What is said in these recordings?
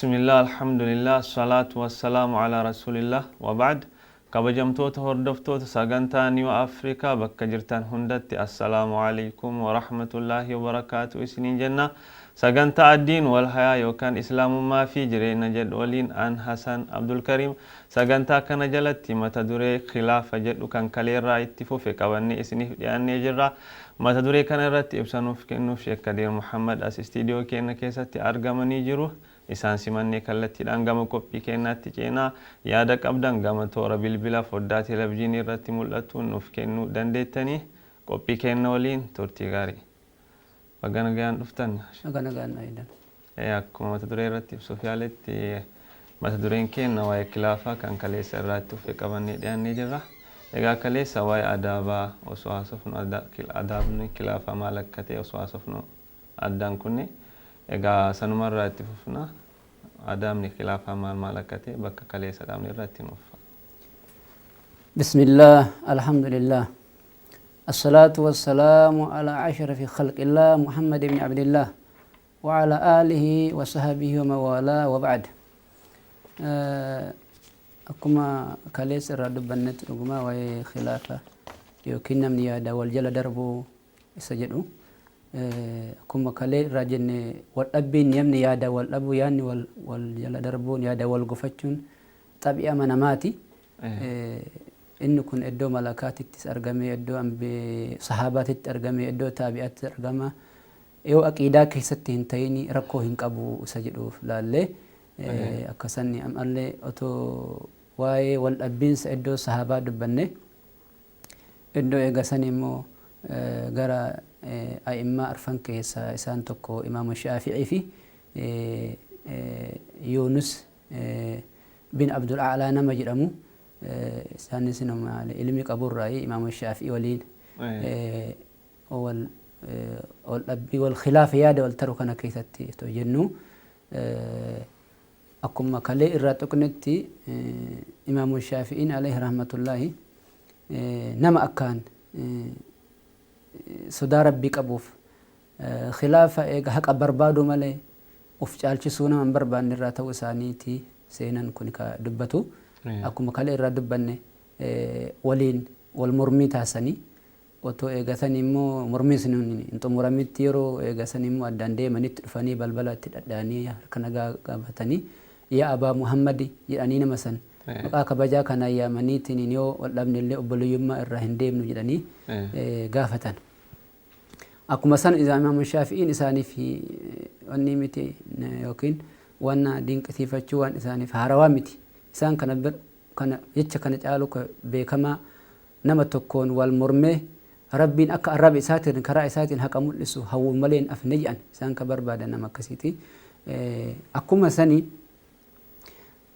بسم الله الحمد لله الصلاة والسلام على رسول الله وبعد كبجمتوت هردفتوت ساغنتا نيو أفريكا بكجرتان هندت السلام عليكم ورحمة الله وبركاته سنين جنة ساغنتا الدين والحياة يوكان إسلام ما في جرين جد ولين أن حسن عبد الكريم ساغنتا كان جلت متدوري خلاف جد كان كلير رايتفو في كواني اسني يعني جرا متدوري كان رات إبسانوف كنوف شيخ كدير محمد أس استديو كينا كيساتي أرغمني جرو isaan simannee kallattiidhaan gama qophii kennaatti ceenaa yaada qabdan gama toora bilbila foddaa televezyiinii irratti mul'atu nuuf kennuu dandeettanii qophii kenna waliin turtii gaarii. Baga nagaan dhuftan. Baga nagaan aydan. Akkuma mata duree irratti ibsuuf yaaletti mata dureen kenna waa'ee kilaafaa kan kaleessa irratti uffee qabannee dhiyaannee jirra. Egaa kaleessa waa'ee adaabaa osoo haasofnu adaabni kilaafaa maal akka ta'e osoo haasofnu addaan kunne egaa sanumarraa itti fufna. آدم خلافة مال مالكته بك كليس آدم نرتين وفا. بسم الله الحمد لله الصلاة والسلام على أشرف خلق الله محمد بن عبد الله وعلى آله وصحبه ومن والاه وبعد. أكما كليس الرد بنت رجما وخلافة يمكننا من يدا والجل دربو سجدوا. Akkuma kalee irraa jenne waldhabbiin namni yaada waldhabu yaanni wal jala darbuun yaada wal gufachuun xabi'a namaati. Inni kun iddoo malakaatittis argame iddoo sahabaatitti argame iddoo taabi'aatti argama. Yoo aqiidaa keessatti hin ta'in rakkoo hin qabu isa jedhuuf laallee akkasanni ammallee otoo waa'ee waldhabbiinsa iddoo sahabaa dubbanne iddoo eegasan immoo gara أئمة أرفان كيسا إسان تكو إمام الشافعي في يونس بن عبد الأعلى نما جرمو إسان نسنو مع علمي قبور رأي إمام الشافعي ولين والأبي والخلاف يادا والتركنا كيسا تجنو أكم كالي إراتوك نتي إمام الشافعي عليه رحمة الله نما أكان sodaa rabbii qabuuf khilaafa eega haqa barbaadu malee of caalchisuu nama hin barbaanne irraa ta'uu isaaniiti seenan kun ka dubbatu. Akkuma kale irraa dubbanne waliin wal mormii taasanii otoo eegatan immoo mormii sun hin xumuramitti yeroo eegatan immoo addaan deemanitti dhufanii balbala itti dhadhaanii harka nagaa gaafatanii yaa abaa muhammadi jedhanii nama san maqaa kabajaa kana yaamaniitiin yoo wal dhabne illee obboloyyummaa irraa hin deemnu jedhanii gaafatan. Akkuma san Imaam Shaafi'iin isaaniif wanni miti yookiin wanna dinqisiifachuu waan isaaniif haarawaa miti. Isaan kana jecha kana caalu beekamaa nama tokkoon wal mormee rabbiin akka arraba isaatiin karaa isaatiin haqa mul'isu hawwuun malee hin afne jedhan isaan ka barbaadan nama akkasiiti. Akkuma sanii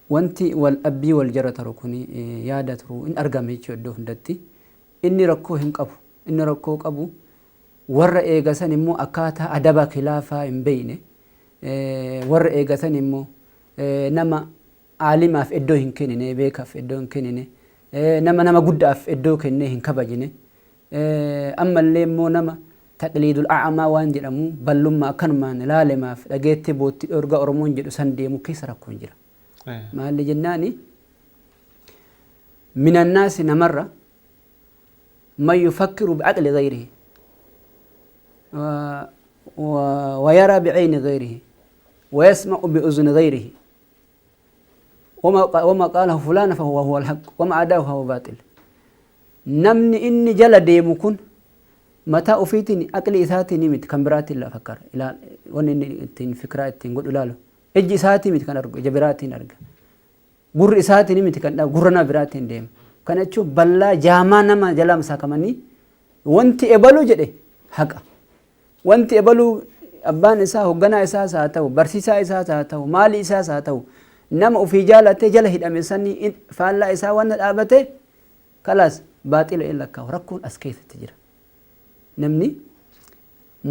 wanti wal dhabbii wal jara taru kuni yaada turu in argame jechuudha iddoo hundatti. Inni rakkoo hin qabu. Inni rakkoo qabu warra eegasan immoo akkaataa adaba khilaafaa hin beeyne warra eegasan immoo nama aalimaaf iddoo hin kennine beekaaf iddoo hin kennine nama guddaaf iddoo kennee hin kabajine ammallee immoo nama taqliidul a'maa waan jedhamu ballummaa akkanumaan ilaalemaaf dhageetti bootti dhorga Oromoon jedhu san deemu keessa rakkoon jira. Maalli jennaani min annaasi namarra man yufakkiru bi'aqli ghayrihi ويرى بعين غيره ويسمع بأذن غيره وما قاله فلان فهو الحق وما عداه فهو باطل. نمني إني جل ديمكن متى أفيتني أكل إثاتي نمت كم براتي لا فكر إلى ونني تين فكرات تين قول لا إجي إثاتي مت كان أرجع جبراتي نرجع قر إثاتي نمت كان قرنا براتي ديم كان تشوف بلا جامانا ما جلا مساكمني وانت إبلو جده حقا wanti ebaluu abbaan isaa hogganaa isaas haa ta'u barsiisaa isaas haa ta'u maalii isaas haa ta'u nama ofii jaalatee jala hidhame sanii faallaa isaa wanna dhaabate kalaas baaxila in lakkaa'u rakkoon as keessatti jira. Namni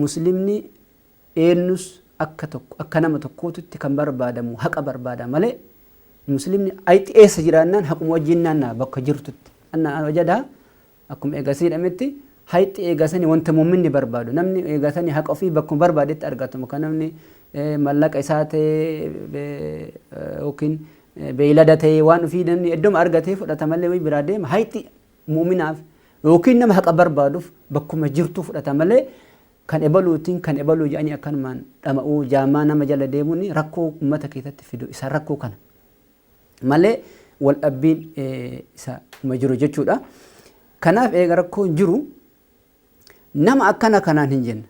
muslimni eenyus akka nama tokkootutti kan barbaadamu haqa barbaada malee muslimni ayti eessa jiraannaan haquma wajjin naannaa bakka jirtutti anna wajadaa akkuma eegasii hidhametti hayxi eegasanii wanta mu'minni barbaadu namni eegasanii haqa ofii bakkuma barbaadetti argatu kan namni mallaqa isaa ta'ee yookiin beeylada ta'ee waan ofii namni iddooma argatee fudhata malee way biraa deema hayti muuminaaf yookiin nama haqa barbaaduuf bakkuma jirtu fudhata malee kan ebaluutiin kan ebaluu jedhanii akkanumaan dhama'uu jaamaa nama jala deemuun rakkoo uummata keessatti fidu isa rakkoo kana malee wal dhabbiin isa ma jiru jechuudha. Kanaaf eega rakkoon jiru nama akkana kanaan hin jenna.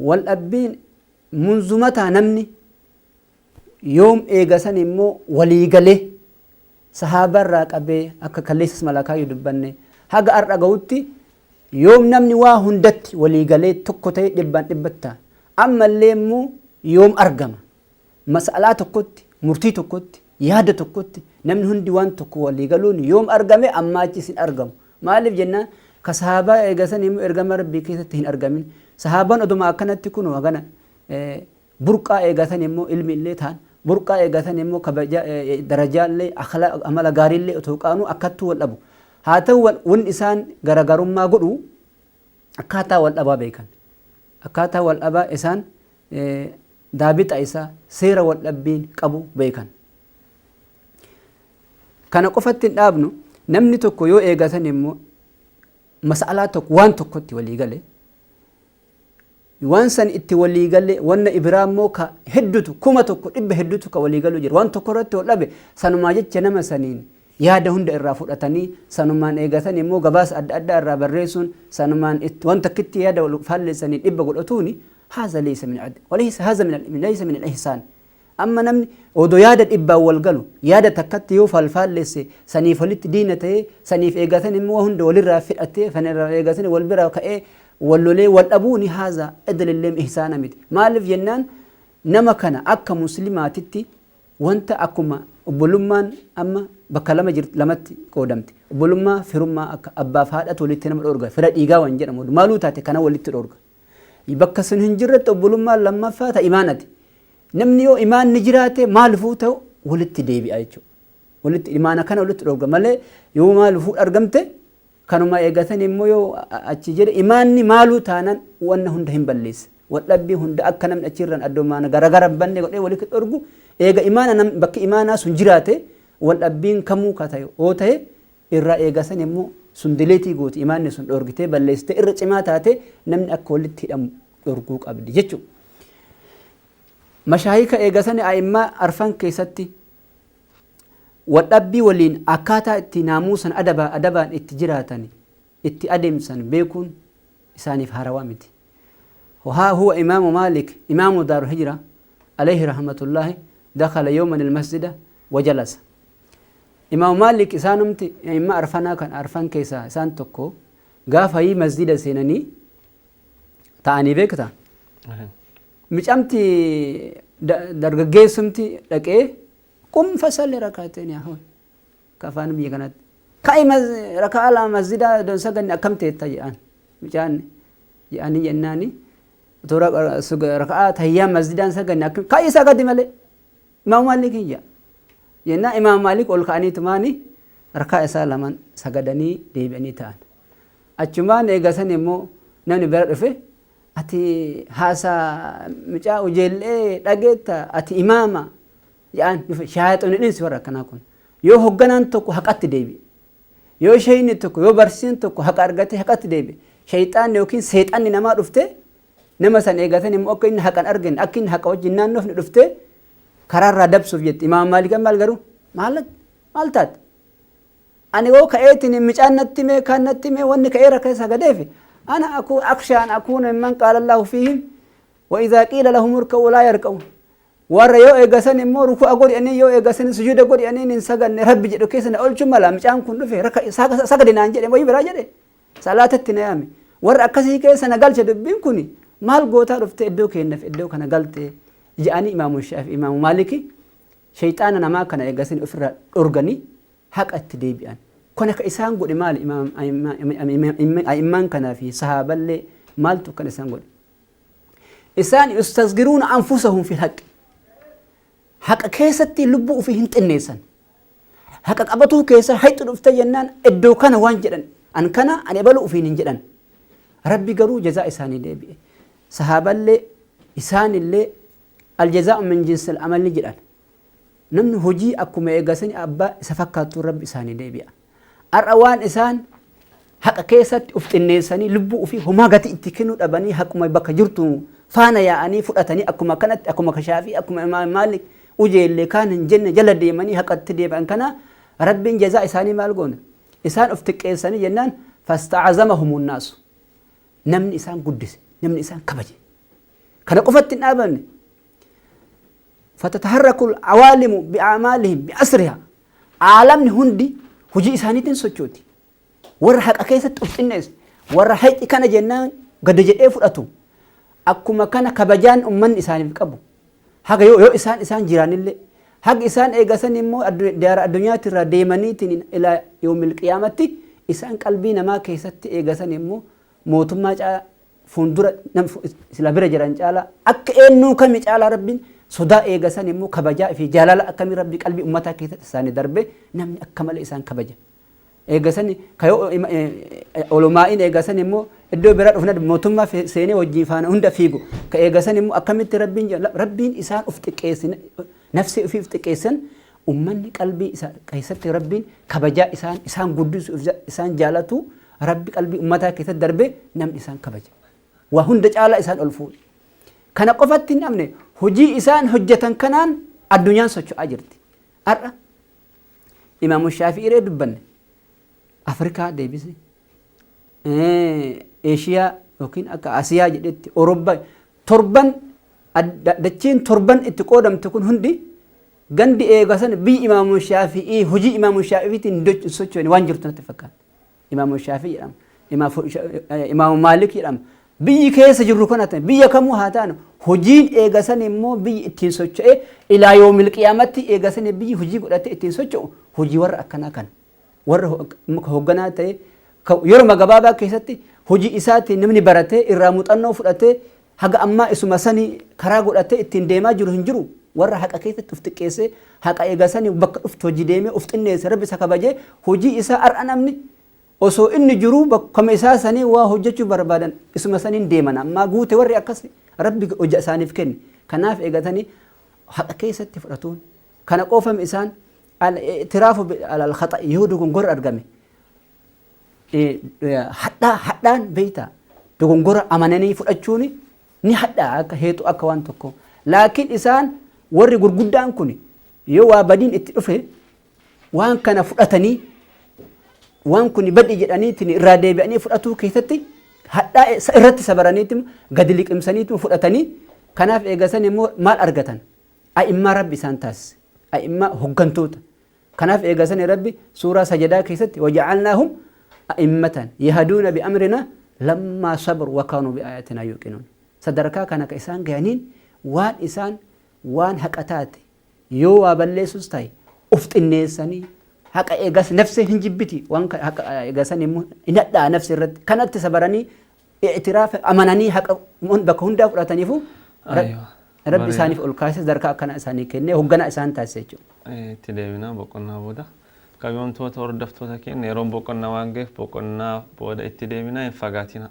Wal dhabbiin munzumataa namni yoom eegasan immoo waliigalee sahaabarraa qabee akka kalleessas malakaa yoo dubbanne haga har'a ga'utti yoom namni waa hundatti waliigalee tokko ta'e dhibbaan dhibbatta ammallee immoo yoom argama mas'alaa tokkotti murtii tokkotti yaada tokkotti namni hundi waan tokko waliigaluun yoom argame amma achis hin argamu maaliif jennaan ka sahaabaa eegasan immoo ergama rabbii keessatti hin argamin sahaabaan oduma akkanatti kun hagana burqaa eegatan immoo ilmi illee ta'an burqaa eegatan immoo kabaja darajaallee amala gaariillee otoo qaanu akkattuu wal dhabu haa ta'u wanni isaan garagarummaa godhu akkaataa wal dhabaa beekan akkaataa wal dhabaa isaan daabixa isaa seera wal dhabbiin qabu beekan. Kana qofatti hin dhaabnu namni tokko yoo eegatan immoo mas'alaa tokko waan tokkotti walii gale waan san itti walii gale wanna ibraa immoo ka heddutu kuma tokko dhibba heddutu ka walii galu jira waan tokko irratti wal dhabe sanumaa jecha nama saniin yaada hunda irraa fudhatanii sanumaan eegatan immoo gabaasa adda addaa irraa barreessuun sanumaan waan takkitti yaada wal faalleessanii dhibba godhatuuni haza laysa min adl walaysa haza min laysa min al-ihsan. Amma namni odoo yaada dhibbaan wal galu yaada takkatti yoo falfaalleesse saniif walitti diina ta'ee saniif eegatan immoo hunda walirraa fidhatee fanirraa eegatan wal biraa ka'ee wallolee wal dhabuuni haza adlillee ihsaana miti maaliif jennaan nama kana akka muslimaatitti wanta akkuma obbolummaan amma bakka lama jirti lamatti qoodamti obbolummaa firummaa akka abbaaf haadhatu walitti nama dhoorga fira dhiigaa waan jedhamu maaluu taate kana walitti dhoorga bakka sun hin jirretti obbolummaan lammaffaa ta imaanati namni yoo imaanni jiraate maalifuu ta'u walitti deebi'a jechuudha walitti imaana kana walitti dhoorga malee yoo maalifuu argamte kanuma eegatan immoo yoo achi jedhe imaanni maaluu taanan wanna hunda hin balleesse wal dhabbii hunda akka namni achirraan addoomaana garagara banne godhee walitti dhoorgu eega imaana bakki imaanaa sun jiraate wal dhabbiin kamuu ka ta'e oo ta'e irraa eegasan immoo sun dileetii gooti imaanni sun dhoorgitee balleessite irra cimaa taate namni akka walitti hidhamu dhoorguu qabdi jechuudha. Mashaayika eegasan a'immaa arfan keessatti wal dhabbii waliin akkaataa itti naamusan adabaan itti jiraatan itti adeemsan beekuun isaaniif harawaa miti. وها هو إمام مالك إمام دار الهجرة عليه رحمة الله دخل يوما المسجد وجلس إمام مالك إسانمت إما أرفنا كان أرفن كيسا إسان تكو قاف هي مسجد سيناني تعني بيكتا مش أمتي درجة سمتي لك إيه قم فصل ركعتين يا هون كفان بيجانات كاي ركعة على مسجد دون سجن أكمت تجيان يعني جناني تورا ركعات هي مسجدان سجن أكم كاي سجد ماله إمام مالك هي جنا إمام مالك أول كاني تماني ركعة سالمان سجدني ديبني تان أجمعان إجازن إمو نحن بعرفه أتي هاسا مجا وجيل لقيت أتي إماما يعني شهادة ونين سوارا كناكون يو هجنان تكو حقات ديبي يو شيء نتكو يو برسين تكو حق أرجعتي حقات ديبي شيطان يوكين سيطان نما رفته نما سن إجازن إمو أكين حق أرجن أكين حق وجنان نف رفته قرار ردب سوفيت إمام مالك مال قرو مالتات أنا هو كأيتني مجان نتمي كان نتمي واني كأيرا كيسا قديفي أنا أخشى أن أكون ممن قال الله فيهم وإذا قيل لهم اركعوا لا يركعون warra yoo eegasan immoo rukuu agori ani yoo eegasan sujuuda godhi ani nin saganne rabbi jedhu keessan olchu mala micaan kun dhufe raka sagade naan jedhe wayi biraa jedhe salaatatti na yaame warra akkasii keessan galcha dubbiin kun maal gootaa dhufte iddoo keennaaf iddoo kana galte jedhani imaamu shaafi imaamu maaliki shayxaana namaa kana eegasan ofirra dhorgani haqatti deebi'an kana ka isaan godhe maal immaan kanaa fi sahaaballee maaltu kan isaan godhe isaan yastasgiruuna anfusahum fi haqq haqa keessatti lubbuu ofii hin xinneessan haqa qabatuu keessa hayxu dhufte jennaan iddoo kana waan jedhan an kana an ebalu ofiin hin jedhan rabbi garuu jazaa isaanii deebi'e sahaaballee isaanillee الجزاء من جنس العمل جدًا نمن هجي أكما إيجاسني أبا سفكاتو رب إساني ديبيا الروان إسان حق كيست أفتنيساني لبو في هما قتي اتكنوا أباني حقما بك جرتو فانا يا أني فرأتني أكما كانت أكما كشافي أكما إمام مالك وجي اللي كان جنة جل ديماني حق التديب أن كان رب جزاء إساني مالقون إسان أفتكيساني جنان فاستعزمهم الناس نمن إسان قدس نمن إسان كبجي كان قفت النابن فتتحرك العوالم بأعمالهم بأسرها عالم هندي هجي إساني تنسوتي ورا حق كيسة الناس ورا حيث كان جنان قد جاء فرأتو أكما كان كبجان أمن إساني بكبو حق يو إسان جيران اللي حق إسان إيقاسان إمو ديار الدنيا ترى ديمانيتين إلى يوم القيامة إسان قلبينا ما كيسة إيقاسان إمو موتما جاء فندورة نم سلابير جران جالا أك إنو كم جالا ربين صدا إيقاسان إمو كبجاء في جلال أكمل ربي قلبي أمتا كيسة إساني دربي نم أكمل إسان كبجاء إيقاسان كيو علماء إيقاسان إمو إدو براد أفناد موتما في سيني وجيفانا هند فيقو كإيقاسان إمو أكمل ربين جالا ربين إسان أفتكيسن نفسي في افتكيسن أمني قلبي كيسة ربين كبجاء إسان قدس إسان جالتو ربي قلبي أمتا كيسة دربي نم إسان كبجاء وهند جالا إسان ألفول كان قفت نمني هجي إسان حجة كنان الدنيا سوچو أجرتي أرى إمام الشافعي ريد بن أفريقيا ديبسي إيشيا وكين أكا آسيا جدت أوروبا تربان دچين تربان اتقودم تكون هندي غندي إيغاسان بي إمام الشافعي هجي إمام الشافعي تندوچ سوچو وانجرتنا تفكان إمام الشافعي يرام إمام مالك يرام بي كيس جرو كنات بي كمو هاتان هجين إيغاسان إمو بي اتين سوچو إلى يوم القيامة إيغاسان بي هجي قدات اتين سوچو هجي ور أكنا كان ور هوغنات يرمى غبابا كيستي هجي إساتي نمني براتي إراموت أنو فراتي haga amma isuma sani karaa godhate ittiin deemaa jiru hin jiru warra haqa keessatti uf xiqqeesse haqa eegasanii bakka dhuftu hojii deemee uf xinneesse rabbi isa kabajee hojii isaa ar'a namni osoo inni jiru bakkama isaa sanii waa hojjechuu barbaadan isuma saniin deeman amma guute warri akkas rabbi hojja isaaniif kenne kanaaf eegatanii haqa keessatti fudhatuun kana qofam isaan tiraafu alal khata yoo dogongora argame hadhaan beeyta dogongora amananii fudhachuuni ni hadda akka heetu akka waan tokko laakiin isaan warri gurguddaan kun yoo waa badiin itti dhufe waan kana fudhatanii waan kun badii jedhaniitiin irraa deebi'anii fudhatuu keessatti hadda irratti sabaraniitiin gadi liqimsaniitiin fudhatanii kanaaf eegasan immoo maal argatan a'immaa rabbi isaan taasise a'immaa hoggantoota kanaaf eegasan rabbi suuraa sajadaa keessatti waja'alnaahum a'immatan yahduuna bi amrina lamma sabaru wa kaanu bi ayatina yuqinuun sadarkaa kana ka isaan gayaniin waan isaan waan haqa taate yoo waa balleessus ta'e uf xinneessanii haqa eegas nafsi hin jibbiti waan haqa eegasan immoo inadhaa nafsi irratti kanatti sabaranii i'tiraaf amananii haqa bakka hundaa fudhataniifu rabbi isaaniif ol kaasee sadarkaa akkana isaanii kennee hoggana isaan taasise jechuudha. Itti deebinaa boqonnaa booda qabeemtoota hordoftoota keenya yeroo boqonnaa waan ga'eef boqonnaa booda itti deebinaa hin fagaatina.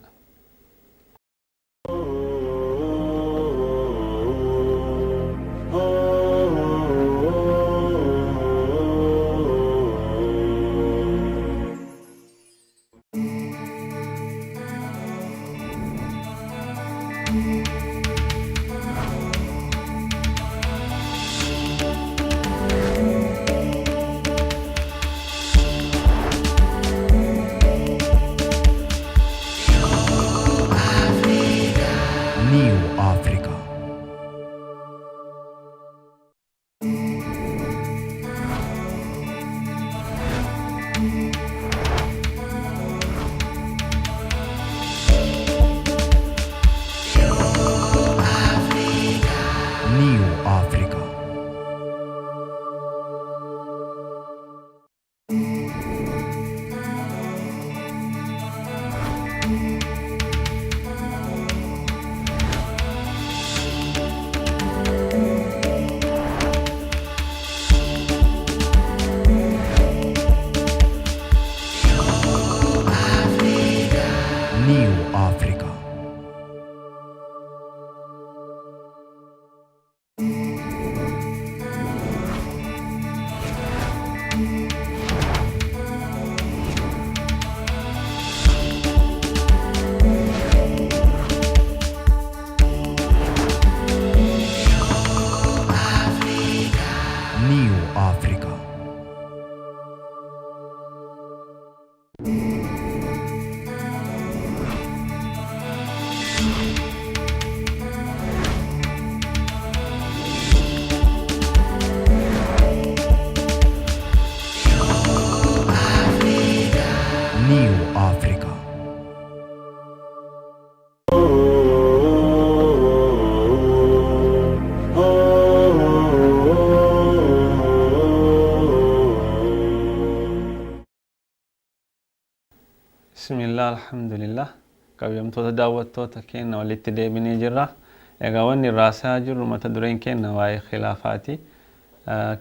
bismillah alhamdulillah kabajamtoota daawwattoota keenya walitti deebinee jirra. Egaa wanni irraa jirru mata dureen keenya waa'ee khilaafaati.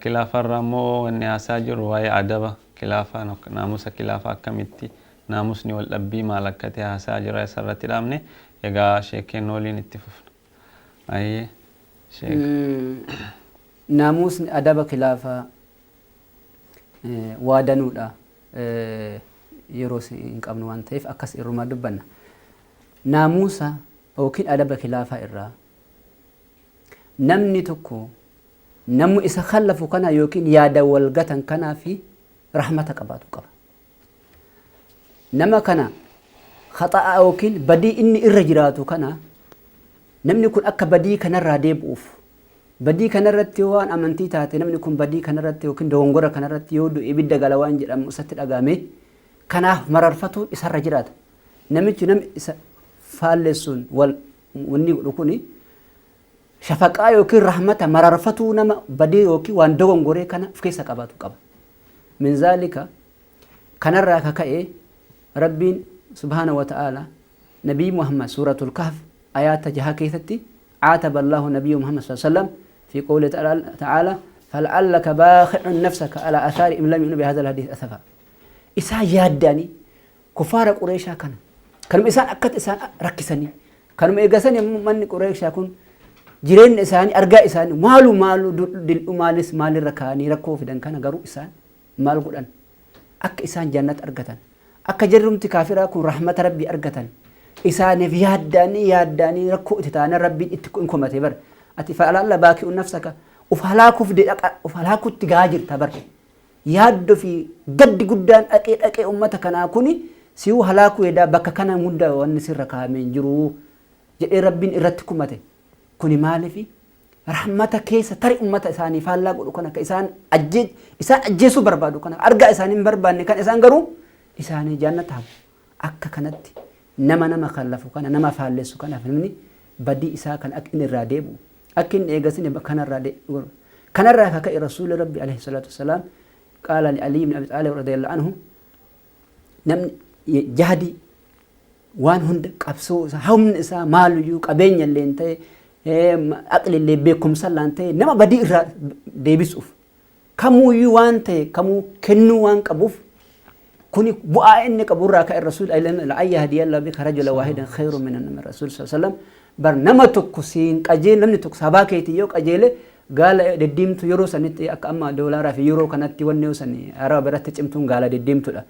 Khilaafarraa immoo wanni haasaa jirru waa'ee adaba khilaafaa naamusa khilaafaa akkamitti naamusni wal dhabbii maal akka ta'e haasaa jira isarratti dhaabne. Egaa sheekeen waliin itti fufna. Ayyee sheek. Naamusni adaba khilaafaa waa danuudha. Yeroo hin qabnu waan ta'eef akkas irrumaa dubbanna. Naamusa yookiin adaba khilaafaa irraa namni tokko namni isa khallafu kana yookiin yaada wal gatan kanaa fi rahmata qabaatu qaba. Nama kana khaxa'a yookiin badii inni irra jiraatu kana namni kun akka badii kanarraa deebi'uuf badii kanarratti waan amantii taate namni kun badii kanarratti yookiin dogongora kanarratti yoo du'e ibidda gala waan jedhamu isatti dhagahame kanaaf mararfatuun isarra jiraata. Namichi namni isa faallessuun wanni godhu kuni shafaqaa yookiin rahmata mararfatuu nama badii yookiin waan dogongoree kana of keessa qabaatu qaba. Min zaalika kanarraa kaka'ee rabbiin subhaanahu wa ta'ala nabii Muhammad suuratul kahf ayaata 6 keessatti عاتب الله نبي محمد صلى الله عليه وسلم في قوله تعالى فلعلك باخع نفسك على آثار إن لم يؤمنوا بهذا الحديث أسفا. إسا ياداني كفار قريشا كانوا إسان أكت إسان ركسني كانوا إيقاسني من قريشا كن جيرين إساني أرقى إساني مالو دل مالس مال ركاني ركو فدن كان قروا إسان مالو قرآن أك إسان جنة أرقتن أك جرمت كافرا كن رحمة ربي أرقتن إساني في ياداني ركو إتتانا ربي إنكم أتبر أتفعل الله باكي نفسك وفهلاكو تجاجر تبر يادو في قد قدان أكي أمتك أنا كوني سيو هلاكو يدا بكا كان مدى والنسر كامين جرو جئ ربي إرتكم أتي كوني مالي في رحمتك كيسة تري أمتا إساني فهلا قولو كنا كإسان أجيسو بربادو كنا أرقى إساني بربادني كان إسان قرو إساني جانة هم أكا كانت nama khallafu kana nama faalleessu kana filmni badii isaa kan akka inni irraa deebi'u akka inni eegasine kanarraa kaka'e rasuuli rabbi alayhi salatu wasalaam qaala li Ali ibn Abi Talib radiyallahu anhu namni jahdi waan hunda qabsoo isaa humni isaa maaluyyuu qabeenya illee ta'e aqli illee beekumsa illee ta'e nama badii irraa deebisuuf kamuyyuu waan ta'e kamuu kennuu waan qabuuf كوني بؤا إنك أبورا كالرسول لأي هدي الله بك رجل واحدا خير من الرسول صلى الله عليه وسلم برنامتك كسين أجيل لم نتك سباكيتي يوك أجيل قال دديمت يورو سنتي أك أما دولار في يورو كانت تونيو سني أرى برات تجمتون قال دديمت لا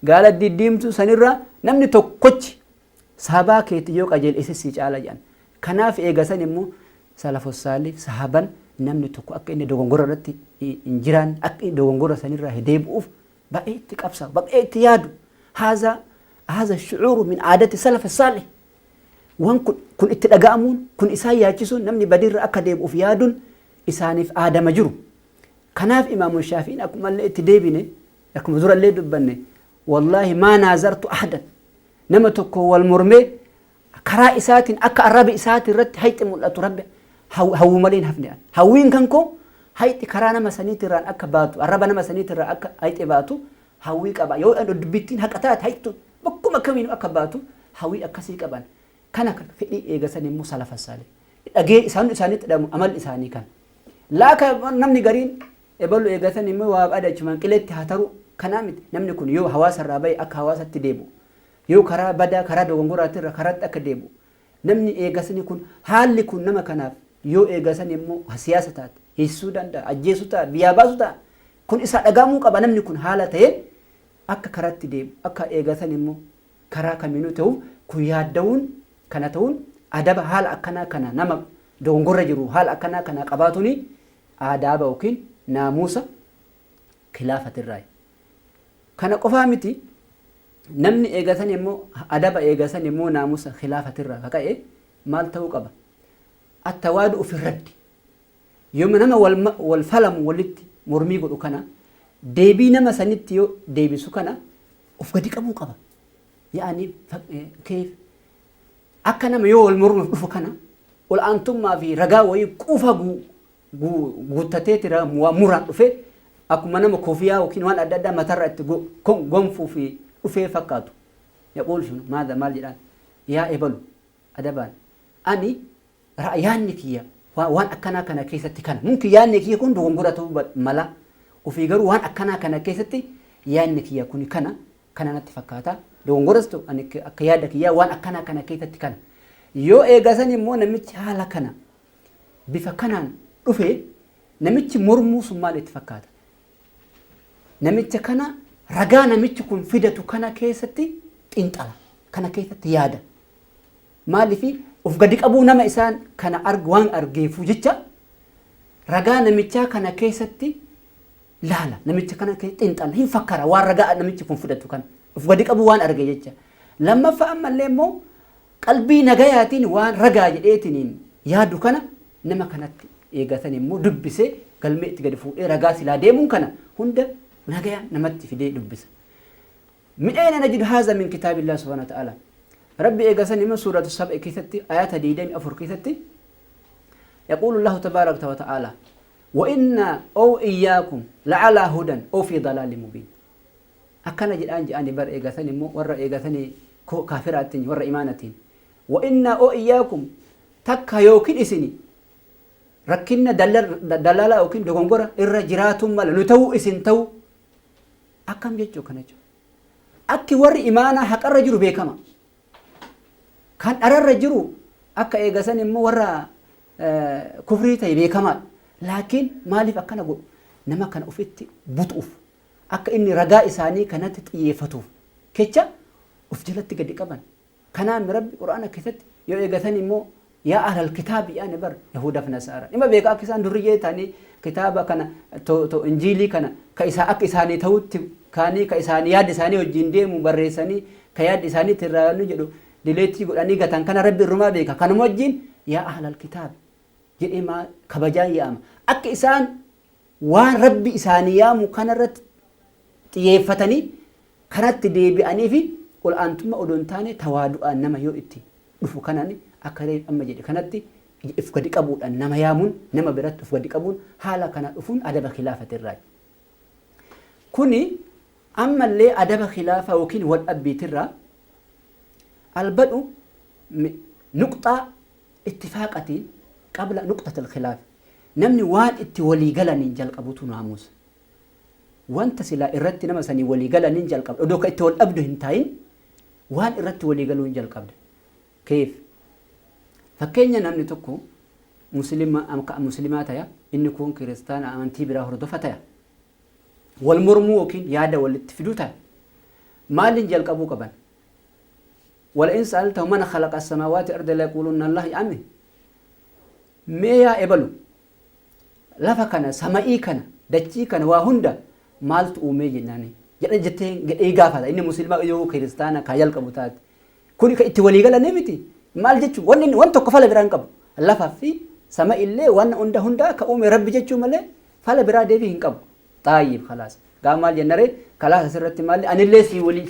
قال دديمت سنرا نم نتك كوتش سباكيتي يوك أجيل إسسيج على جان كنا في إجازة مو سلف الصالح صحابا نم نتك أك إن دوغورا رتي إنجران أك دوغورا سنرا هديب أوف بقيت كابسا بقيت يادو هذا الشعور من عادة السلف الصالح وان كن اتلقامون كن إسان ياجسون نمني بدير أكاديب وفياد إساني في آدم جرو كناف إمام الشافعي أكم اللي اتديبني أكم ذرا اللي دبني والله ما نازرت أحدا نمتك والمرمي كرا إسات أكا الربي إسات الرد هيت ملأت ربي هو ملين هفني هوين كنكو هايتي كرانا مسانيت ران أكباتو الربنا مسانيت ران هايتي باتو هاوي كبا يو أنو دبيتين هكتات هايتو بكم كمين أكباتو هاوي أكسي كبان كان في إيجاسني مو سلف الصالح أجي إساني تدام عمل إساني كان لا كنمني قرين يبلو إيجاسني مو وابدا جمان كلت هاترو كنامت نمني كون يو حواس الرابي أك حواس تديبو يو كرا بدا كرا دوغورا تر كرات أكديبو نمني إيجاسني كون حال كون نما كناف يو إيجاسني مو سياستات Hisuu danda'a, ajjeesuu ta'a, biyyaa baasuu ta'a. Kun isa dhagaamuu qaba namni kun haala ta'een akka karaatti deemu akka eegatan immoo karaa kamiinuu ta'uuf kun yaadda'uun kana ta'uun adaba haala akkanaa kana nama dogongorra jiru haala akkanaa kana qabaatuuni aadaaba yookiin naamusa khilaafatirraa. Kana qofaa miti namni eegatan immoo adaba eegatan immoo naamusa khilaafatirraa kaka'e maal ta'uu qaba? Attawaadu ofirratti. يوم نما والفلم ولدت مرمي قدو كنا ديبي نما سنت يو ديبي سكنا أفقدك أبو قبا يعني كيف أكنا ما يو المرمي فكنا والأنتم ما في رجاء ويكوفا جو تتيترا مراد في أكو ما نما كوفيا وكين وان أددا ما ترى تجو كم فو في فكاتو يقول شنو ماذا مال جلال يا إبل أدبان أني رأيانك يا وان أكنا كنا كيستي كان ممكن يانك يكون دونغورة ملا وفي غير وان أكنا كنا كيستي يانك يكون كنا نتفكاتا دونغورستو أنك أكيادك يا وان أكنا كنا كيستي كان يو إيغاساني مو نمت حالا كنا بفكنان رفي نمت مرمو سمال اتفكاتا نمت كنا رجا نمت كن فيدتو كنا كيستي انتلا كنا كيستي يادا مالي في وفقدك أبو نما إسان كان أرجوان أرجيفو جتة رجاء نمتشا كان كيستي لا نمتشا كان كيستي هي فكرة ورجاء نمتشا كون فدتو كان وفقدك أبو وان أرجي جتة لما فهم الليمو قلبي نجاياتين وان رجاء جئتنين يا دكنا نما كانت يجاتني مو دبسة قلبي تقدفو رجاء سلا ديمون كنا هند نجايا نمت في دي دبسة من أين نجد هذا من كتاب الله سبحانه وتعالى ربي إيجاسني من سورة السبع كيستي آيات ديدين أفر كيستي يقول الله تبارك وتعالى وإن أو إياكم لعلى هدى أو في ضلال مبين أكنا جد أني بر إيجاسني مو ور إيجاسني كافراتين ور إيمانتين وإن أو إياكم تك يوكين إسني ركنا دلالة أوكين دعونغورا الرجراتهم مال نتو إسن تو أكم جتشو كنجو أكي ور إيمانا حق الرجل بيكما kan ararra jiru akka eegasan immoo warra kufrii ta'e beekamaa laakiin maaliif akkana godhu nama kana ofitti butuuf akka inni ragaa isaanii kanatti xiyyeeffatuuf kecha of jalatti gadi qaban kanaan rabbi quraana keessatti yoo eegatan immoo yaa ahlal kitaabi yaani bar yahudaaf nasaara nima beeka akka isaan durriyyee ta'anii kitaaba kana injiilii kana ka isaa akka isaanii ta'utti kaanii ka isaanii yaada isaanii wajjin deemu barreessanii ka yaada isaanii tirraanu jedhu dileetii godhanii gatan kana rabbi rumaa beeka kanuma wajjin yaa ahlal kitaab jedhee maa kabajaan yaama akka isaan waan rabbi isaanii yaamu kanarratti xiyyeeffatanii kanatti deebi'anii fi ol aantummaa odoon taane tawaadu'aan nama yoo itti dhufu kanani akka amma jedhe kanatti if gadi qabuudhaan nama yaamuun nama biratti if gadi qabuun haala kana dhufuun adaba khilaafatirraa kuni ammallee adaba khilaafa yookiin wal dhabbiitirraa البدء نقطة اتفاقة قبل نقطة الخلاف نمني وان اتولي قلا ننجل قبوتو ناموس وانت سلا إردت نمساني ولي قلا ننجل قبوتو دوك اتول أبدو هنتاين وان إردت ولي قلو ننجل قبوتو كيف فكينيا نمني تكو مسلمات يا إن يكون كريستان أمانتي براه ردفتا يا والمرموكين يادا والاتفدوتا ما ننجل قبو قبان ولئن سألتهم من خلق السماوات والأرض ليقولون الله أمي ميا إبلو لفكنا سمائي كنا دجي كنا وهندا مالت أومي جناني جتين إيجافة إن مسلمة يو كريستانا كيال كبوتات كوني كإتولي قال نمتي مال جتشو وان تكفل بران كب لفا في سماء الله وان هندا كأومي رب جتشو ماله فلا برا ديبي هنكب طيب خلاص قام مال جنري خلاص سرت مال أنا اللي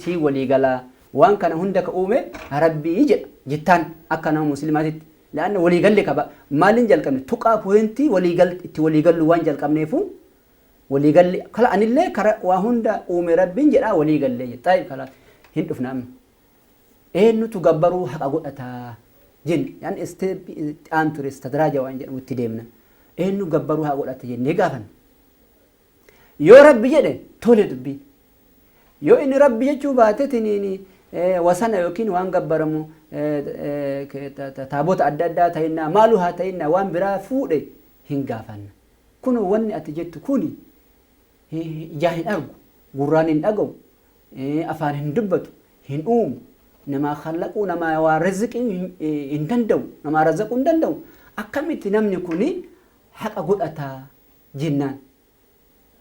سي ولي قالا وان كان هندك أومي ربي يجي جتان أكنا مسلمات لأن ولي قال لك مالين جل كم تقى بوينتي ولي قال وان جل كم نيفون ولي قال لي خلا أنا اللي كرا وهندا أومي ربي جرا ولي قال لي طيب خلاص هند فنام إنه تجبروا حق أقول أتا جن يعني أنتر استدراج وان جل وتديمنا إنه جبروا حق أقول أتا جن نجافن يا ربي جده تولد بي يو إن ربي يجوا باتتني وسنا يمكن وان جبرمو تابوت عددا تينا مالوها تينا وان برا فودي هنجافن كونوا ون أتجت كوني جاهن أرجو قرانين أجو أفان هندبت هنوم نما خلقوا نما ورزق هندندو نما رزق هندندو أكملت نمني كوني حق أقول أتا جنان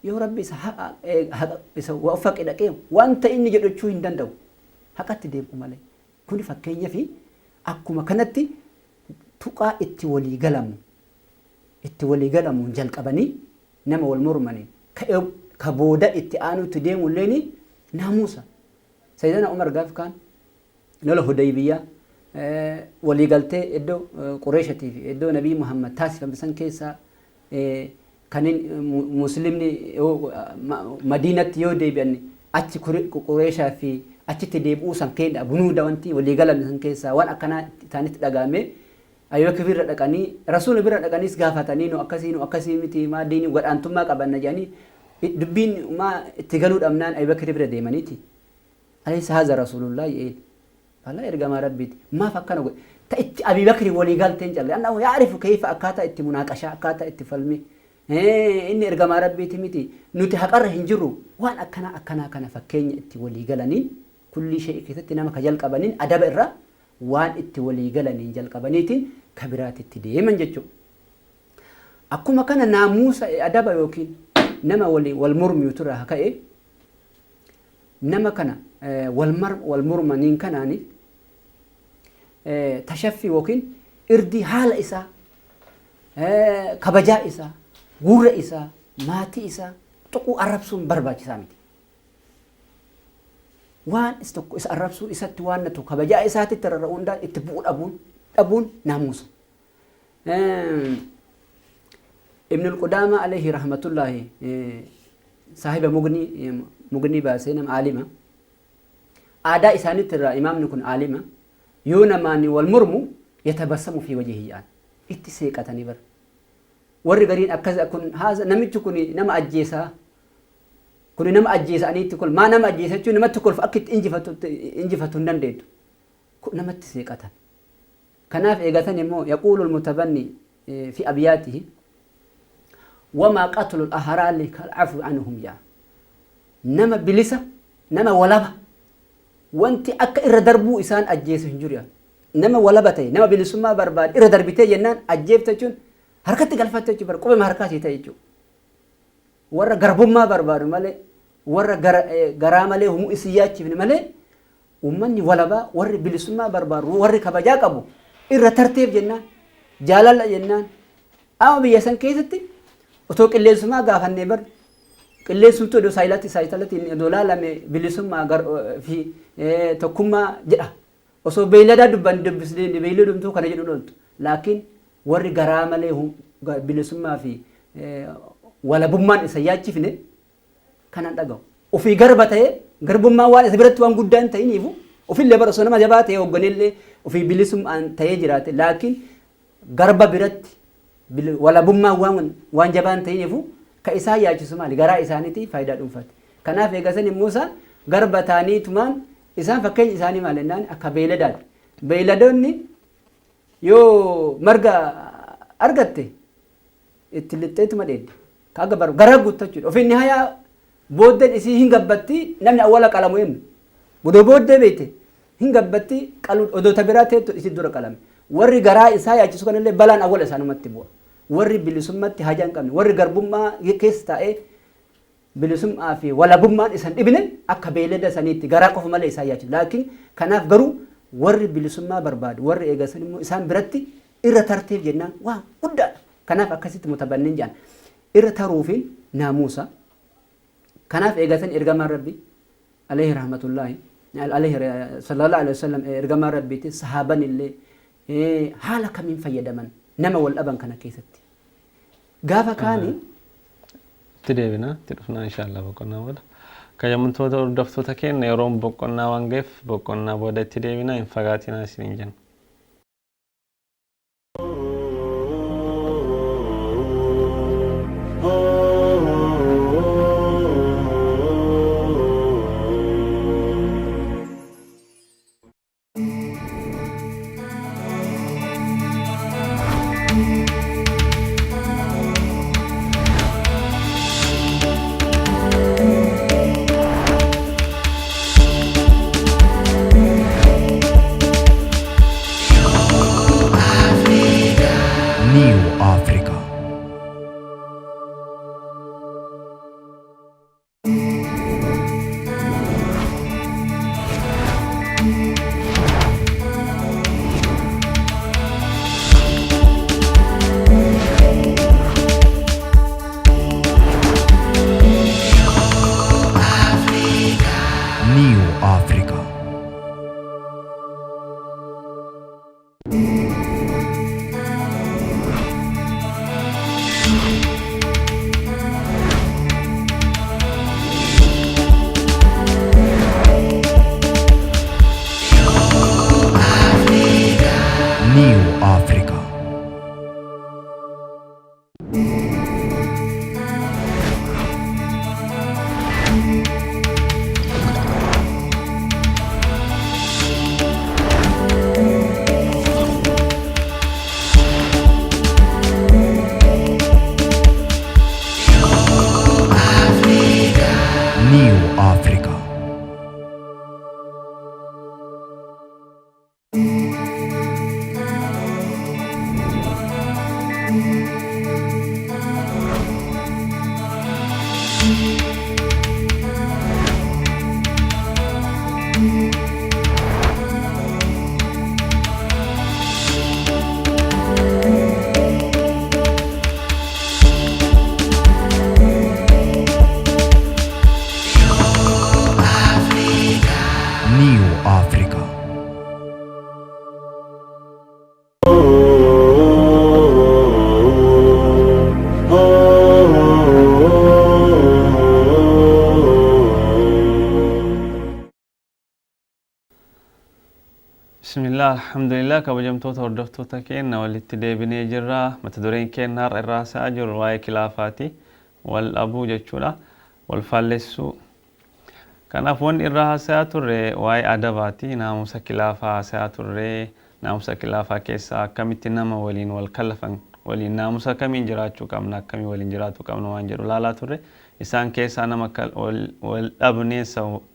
يا ربي وفق إلى كيم وأنت إني جد تشوي هندندو حقت ديبكم عليه كوني فكيني في أكو مكانتي تقى اتولي قلم جل كبني نما والمرمني كبودا اتآنو تديم وليني ناموسا سيدنا عمر قاف كان نله هديبية ولي قلت إدو قريشة في إدو نبي محمد تاسفا بسن كيسا كان مسلمني مدينة يودي بأني أتي قريشة في achitti deebi'uu san keenya bunuuda wanti walii galan san keessaa waan akkanaa isaanitti dhagaame Abubakar bira dhaqanii Rasuul bira dhaqaniis gaafatanii nu akkasii miti maa diinii godhaantummaa qabanna jedhanii dubbiin maa itti galuu dhabnaan Abubakar bira deemaniiti. Alaysa haza Rasuulullah jedhee Allah ergamaa rabbiiti maaf akkana godhe ta'etti Abubakar walii galteen calle annahu yaarifu kayfa akkaataa itti munaaqashaa akkaataa itti falmi inni ergamaa rabbiiti miti nuti haqarra hin jirru waan akkanaa kana fakkeenya itti walii galaniin kulli shay'ii keessatti nama ka jalqabaniin adaba irraa waan itti walii galaniin jalqabaniitiin kabiraatitti deeman jechuudha. Akkuma kana naamusa adaba yookiin nama wal mormuu turraa ka'e nama kana wal mormaniin kanaaniif tashaffi yookiin irdii haala isaa kabajaa isaa gurra isaa maatii isaa tuquu arrabsuun barbaachisaa miti. Waan is tokko isa arrabsuu isatti waan natu kabajaa isaatitti rarra'uundaan itti bu'uu dhabuun naamusa. Ibn al-Qudaama alayhi rahmatullahi saahiba mugni baasee nama aalima. Aadaa isaaniitti irraa imaamni kun aalima yoo namaani wal mormu yatabassamu fi wajhihi itti seeqatanii bar. Warri gariin akkas kun namichi kun nama ajjeesaa kun nama ajjeesaniitti kol maa nama ajjeesachuu namatti kolfa akka itti injifatu hin dandeettu kun namatti seeqatan. Kanaaf eegatan immoo yaquulu al-mutabanni fi abyaatihi wama qatlu al-ahraali kal'afu anhum yaa nama bilisa nama walaba wanti akka irra darbuu isaan ajjeesu hin jiru nama walaba ta'e nama bilisummaa barbaade irra darbitee jennaan ajjeeftachuun harkatti galfatte jechuudha qubee harkaasii ta'e jechuudha. Warra garbummaa barbaadu malee warra garaa malee humuu isii yaachifne malee ummanni walabaa warri bilisummaa barbaadu warri kabajaa qabu irra tarteef jennaan jaalala jennaan amma biyya san keessatti otoo qilleensummaa gaafannee bar qilleensumtuu iddoo saayilatti iddoo laalame bilisummaa fi tokkummaa jedha osoo beeyladaa dubbisnee beeyladumtuu kana jedhu loltu laakiin warri garaa malee bilisummaa fi walabummaan isa yaachifne kanan dhagahu ofii garba ta'ee garbummaa waan isa biratti waan guddaan ta'iniifu ofillee bara osoo nama jabaa ta'ee hoogganillee ofii bilisummaan ta'ee jiraate laakiin garba biratti walabummaa waan jabaan ta'iniifu ka isaa yaachisu maali garaa isaaniitii faayidaa dhuunfate. Kanaaf eegasan immoo isaan garba ta'aniitumaan isaan fakkeenya isaanii maal jennaan akka beeyladaati. Beeyladoonni yoo marga argatte itti lixxeetuma dheedde kaga baru garaa guuttachuudha ofiin hayaa booddeen isii hin gabbatti namni awwala qalamu jennu bodoo booddee beekte hin gabbatti qaluu odoo tabiraa teettu isi dura qalame warri garaa isaa yaachisu kanallee balaan awwala isaanumatti bu'a warri bilisummatti hajaa hin qabne warri garbummaa keessa taa'ee bilisummaa fi walabummaan isan dhibne akka beeylada saniitti garaa qofa malee isaa yaachisu laakiin kanaaf garuu warri bilisummaa barbaadu warri eegasan immoo isaan biratti irra tarteef jennaan waan guddaadha. Kanaaf akkasitti mutabannin jedhan irra taruufiin naamusa. Kanaaf eegatan ergamaan rabbi alayhi rahmatullahi alayhi sallallahu alaihi wasallam ergamaan rabbiitti sahaaban illee haala kamiin fayyadaman nama wal dhaban kana keessatti. Gaafa kaanii itti deebina itti dhufnaa inshallah boqonnaa booda. Kaayamtoota hordoftoota keenya yeroon boqonnaa waan ga'eef boqonnaa booda itti deebina hin fagaatinaa isiniin jenna. Bismillah, alhamdulillah, kabajamtoota hordoftoota keenya walitti deebinee jirra. Mata dureen keenya har'a irraa sa'aa jiru waa'ee kilaafaati. Wal dhabuu jechuudha. Wal faallessuu. Kanaaf wanni irraa haasa'aa turre waa'ee adabaati. Naamusa kilaafaa haasa'aa turre. Naamusa kilaafaa keessaa akkamitti nama waliin wal kallafan waliin naamusa kamiin jiraachuu qabna, akkamii waliin jiraachuu qabna waan jedhu laalaa turre. Isaan keessaa nama wal dhabnee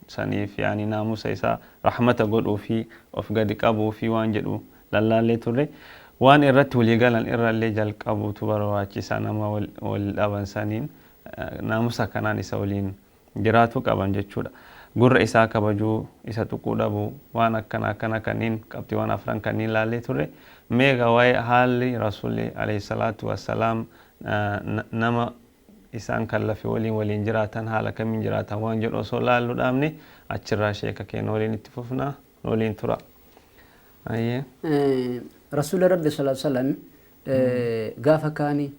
saniif yaani naamusa isaa rahmata godhuu fi of gadi qabuu fi waan jedhu lallaallee turre. Waan irratti walii galan irrallee jalqabuutu barbaachisaa nama wal dhaban saniin naamusa kanaan isa waliin jiraachuu qaban jechuudha. Gurra isaa kabajuu, isa tuquu dhabuu, waan akkana kanneen qabxii waan afran kanneen laallee turre. Meeqa waa'ee haalli Rasuulli alayhi salaatu wassalaam nama isaan kallafe waliin jiraatan haala kamiin jiraatan waan jedhu osoo laallu dhaabne achirraa sheeka keenya waliin itti fufnaa waliin tura. Rasuulli Rabbi sallallahu alaihi wasallam gaafa kaani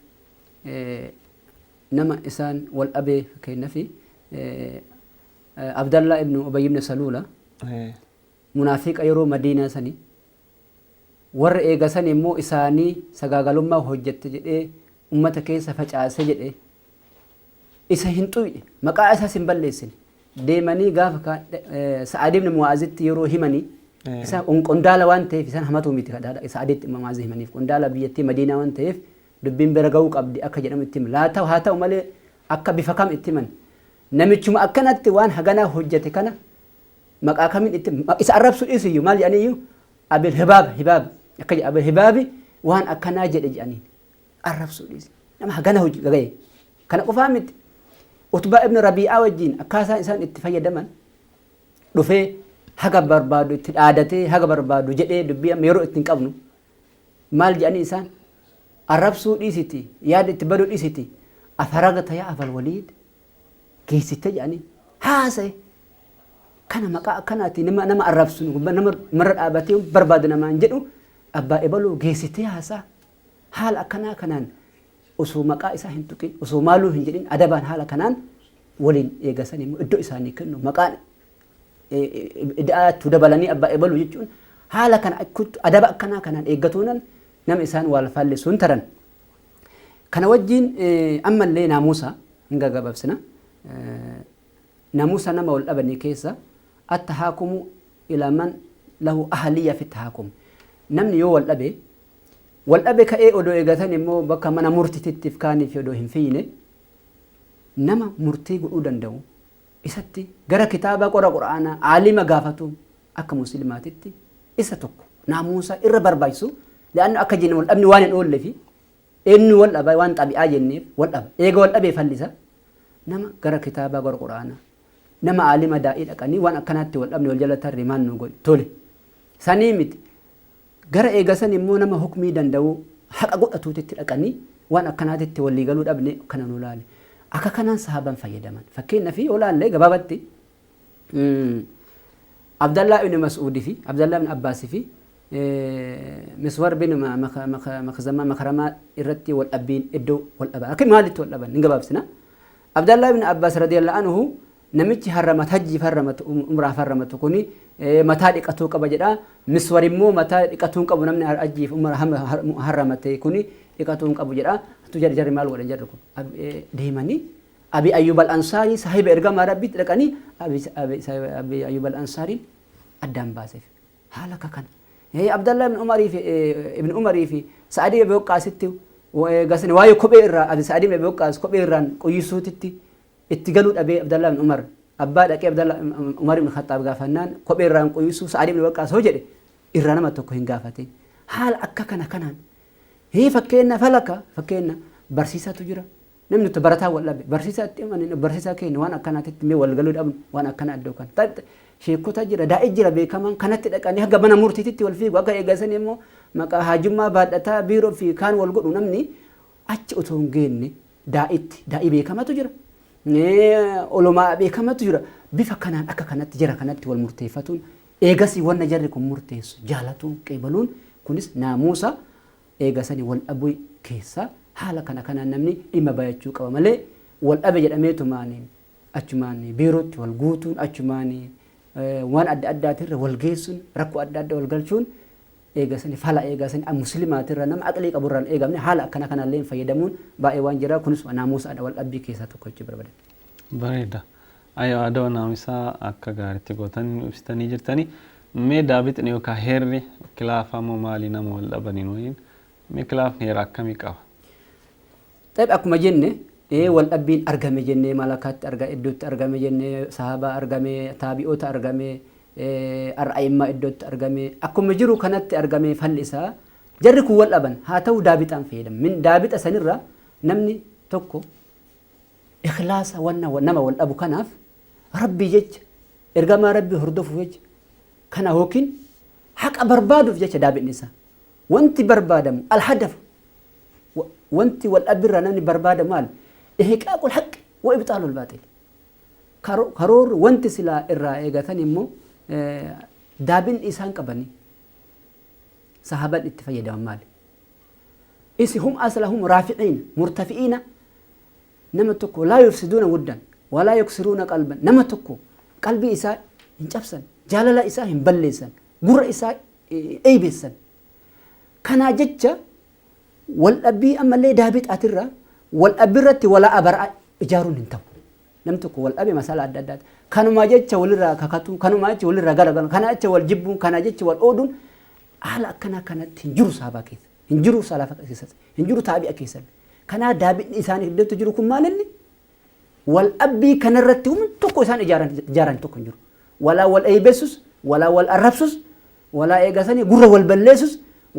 nama isaan wal dhabee fakkeenyaaf Abdallah ibn Ubay ibn Salula munaafiqa yeroo Madiinaa sanii warra eegasan immoo isaanii sagaagalummaa hojjette jedhee ummata keessa facaase jedhee isa hin xuyne maqaa isaas hin balleessine deemanii gaafa Sa'ad ibn Mu'aazitti yeroo himanii isa qondaala waan ta'eef isaan hamatu miti kadhaadha Sa'ad ibn Mu'aaz himaniif qondaala biyyattii Madiinaa waan ta'eef dubbiin bira ga'uu qabdi akka jedhamu itti hima laa ta'u haa ta'u malee akka bifa kam itti himan namichuma akkanatti waan haganaa hojjete kana maqaa kamiin itti isa arrabsu dhiisiyyuu maal jedhaniyyuu Abil Hibaab akka jedhe Abil Hibaabi waan akkanaa jedhe jedhaniin arrabsu dhiisi nama haganaa hojii gaga'e kana qofaa miti Utbaa ibn Rabi'aa wajjin akkaataa isaan itti fayyadaman dhufee haga barbaadu itti dhaadatee haga barbaadu jedhee dubbii yeroo ittiin qabnu maal jedhanii isaan arrabsuu dhiisiti yaada itti baduu dhiisiti afaragata yaa Abal Waliid geessite jedhanii haasa'e kana maqaa akkanaati nama arrabsu nama marra dhaabatee barbaadu namaan jedhu abbaa ebaluu geessite haasaa haala akkanaa kanaan osoo maqaa isaa hin tuqin osoo maaluu hin jedhin adabaan haala kanaan waliin eegasan immoo iddoo isaanii kennu maqaan idaatu dabalanii abbaa ebaluu jechuun haala kana adaba akkanaa kanaan eeggatuunan nama isaan wal faallessuun taran kana wajjin ammallee naamusa hin gabaabsina naamusa nama wal dhabanii keessa attahaakumu ilaa man lahu ahliya fi tahaakum namni yoo wal dhabe ka'ee odoo eegatan immoo bakka mana murtiittiif kaaniif odoo hin fiine nama murtii godhuu danda'u isatti gara kitaaba quraanaa aalima gaafatu akka muslimaatitti isa tokko naamusa irra barbaachisu laannu akka jennu wal dhabni waan hin oolle fi eenyu wal dhaba waan xabi'aa jenneef wal dhaba eega wal dhabee fallisa nama gara kitaaba quraanaa nama aalima daa'ii dhaqanii waan akkanaatti wal dhabne wal jala tarre maal nu godhe tole sanii miti gara eegasan immoo nama hukmii danda'u haqa godhatuutitti dhaqanii waan akkanaatitti walii galuu dhabne kana nu laale akka kanaan sahaban fayyadaman fakkeenyaaf olaallee gabaabatti Abdallah ibn Mas'ud fi Abdallah ibn Abbas fi Miswar bin Makrama irratti wal dhabbiin iddoo wal dhaban akka maalitti wal dhaban hin gabaabsina Abdallah ibn Abbas radiyallahu anhu namichi harramat hajji harramat umraa harramat kuni mataa dhiqatuu qaba jedha Miswar immoo mataa dhiqatuu qabu namni hajjiif umraa harramate kuni dhiqatuu qabu jedha tu jarri maal godhan jarri kun deemanii Abi Ayyub al-Ansari sahiba ergama rabbitti dhaqanii Abi Ayyub al-Ansari addaan baaseef haala kana Abdallah ibn Umar fi Sa'ad ibn Waqqaasitti gasani waa'ee kophee irraa Abi Sa'ad ibn Waqqaas kophee irraan qoyyisuutitti itti galuu dhabee Abdallah ibn Umar abbaa dhaqee Abdallah Umar ibn Khattab gaafannaan kophee irraan qoyyisuu Sa'ad ibn Waqqaas hoo jedhe irraa nama tokko hin gaafate haala akka kanaan fakkeenya barsiisatu jira namni tu barataa wal dhabe barsiisatti amane barsiisaa keenya waan akkanaatitti mee wal galuu dhabnu waan akkana addoo kan sheekota jira daa'ii jira beekaman kanatti dhaqanii haga mana murtiitti wal fiigu akka eegasan immoo maqaa haajummaa baadhataa biiroo fi kaan wal godhu namni achi otoo hin geenne daa'ii beekamatu jira olumaa beekamatu jira bifa kanaan akka kanatti jira kanatti wal murteeffatuun eegasii wanna jarri kun murteessu jaalatuun qeebaluun kunis naamusa eegasanii wal dhabuu keessa haala kanaan namni dhimma bayachuu qaba malee wal dhabe jedhameetumaanii achumaanii biirootti wal guutuun achumaanii waan adda addaatirra wal geessuun rakkoo adda addaa wal galchuun eegasanii fala eegasanii muslimaatirra nama aqlii qaburraan eegamne haala akkana kanallee fayyadamuun baay'ee waan jira kunis naamusaadha wal dhabbii keessaa tokko jechuu barbaadan. Bareeda. Ayyo aadaa naamusaa akka gaariitti gootan ibsitanii jirtanii mee daabixni yookaan heerri kilaafaa moo maalii nama wal dhabaniin wayiin mee kilaafni heera akkamii qaba? Taphii akkuma jenne wal dhabbiin argame jennee malakaatti argame iddootti argame jennee sahabaa argame taabi'oota argame ar'aimmaa iddootti argame akkuma jiru kanatti argame falli isaa jarri kun wal dhaban haa ta'u daabixaan fayyadamu min daabixa sanirra namni tokko ikhlaasa nama wal dhabu kanaaf rabbii jecha ergamaa rabbii hordofuuf jecha kana yookiin haqa barbaaduuf jecha daabixni isaa wanti barbaadamu alhadafu wanti wal dhabirra namni barbaadamu maal ihqaaqul haqqi wa ibxaalul baaxil karoor wanti silaa irraa eegatan immoo daabin isaan qabanii sahaban itti fayyadaman maali isi hum aslahum raafi'iina murtafi'iina nama tokko laa yufsiduuna wuddan walaa yuksiruuna qalban nama tokko qalbii isaa hin cabsan jaalala isaa hin balleessan gurra isaa eeybeessan kanaa jecha wal dhabbii ammallee daabixaatirra wal dhabbiirratti walaa abaraa ijaaruun hin ta'u nam tokko wal dhabe masala adda addaati kanuma jecha walirraa kakatu kanuma jecha walirraa garagalu kana jecha wal jibbuun kana jecha wal ooduun haala akkana kanatti hin jiru sahabaa keessa hin jiru salafa keessatti hin jiru taabi'a keessatti kanaa daabixni isaanii iddootti jiru kun maalinni wal dhabbii kanarratti humna tokko isaan ijaaran tokko hin jiru walaa wal eeybeessus walaa wal arrabsus walaa eegasanii gurra wal balleessus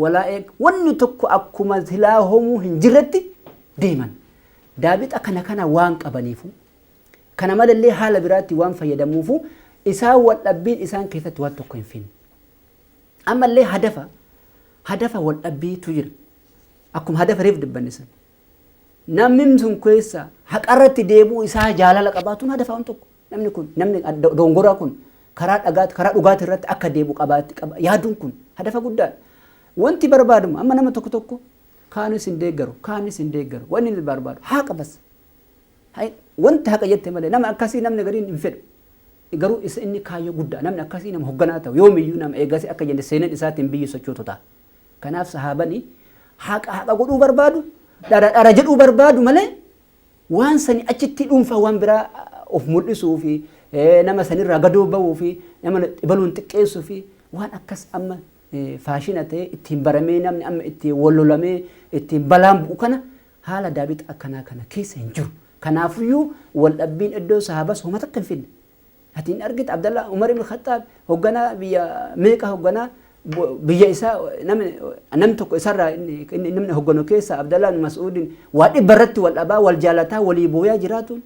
walaa wanni tokko akkuma silaa homuu hin jirretti deeman daabixa kana waan qabaniifu kana malallee haala biraatti waan fayyadamuufu isaan wal dhabbiin isaan keessatti waan tokko hin finne ammallee hadafa wal dhabbiitu jira akkuma hadafa reef dubbannisan namni sun keessa haqarratti deebuu isaa jaalala qabaatuun hadafa waan tokko namni dongoraa kun karaa dhugaati irratti akka deebu qabaatti yaaduun kun hadafa guddaadha wanti barbaadamu amma nama tokko kaanis hin deeggaru wanni inni barbaadu haa qabas wanti haqa jette malee nama akkasii namni gariin hin fedhu garuu isa inni kaayyoo guddaa namni akkasii nama hogganaa ta'u yoomiyyuu nama eegasii akka jenne seenan isaatiin biyyi sochootu ta'a kanaaf sahaabanii haqa godhuu barbaadu dhara jedhuu barbaadu malee waan sani achitti dhuunfaa waan biraa of mul'isuu fi nama sanirraa gadoo ba'uu fi nama baluun xiqqeessuu fi waan akkas amma faashina ta'e ittiin baramee namni amma ittiin wallolamee ittiin balaan bu'u kana haala daabixa akkanaa kana keessa hin jiru kanaafuyyuu wal dhabbiin iddoo sahaabas homata akka hin finne hatiin argite Abdallah Umar ibn Khattab hogganaa biyya meeqa hogganaa biyya isaa nam tokko isarraa namni hogganu keessa Abdallah ibn Mas'uudin waa dhibba irratti wal dhabaa wal jaalataa walii booyaa jiraatuun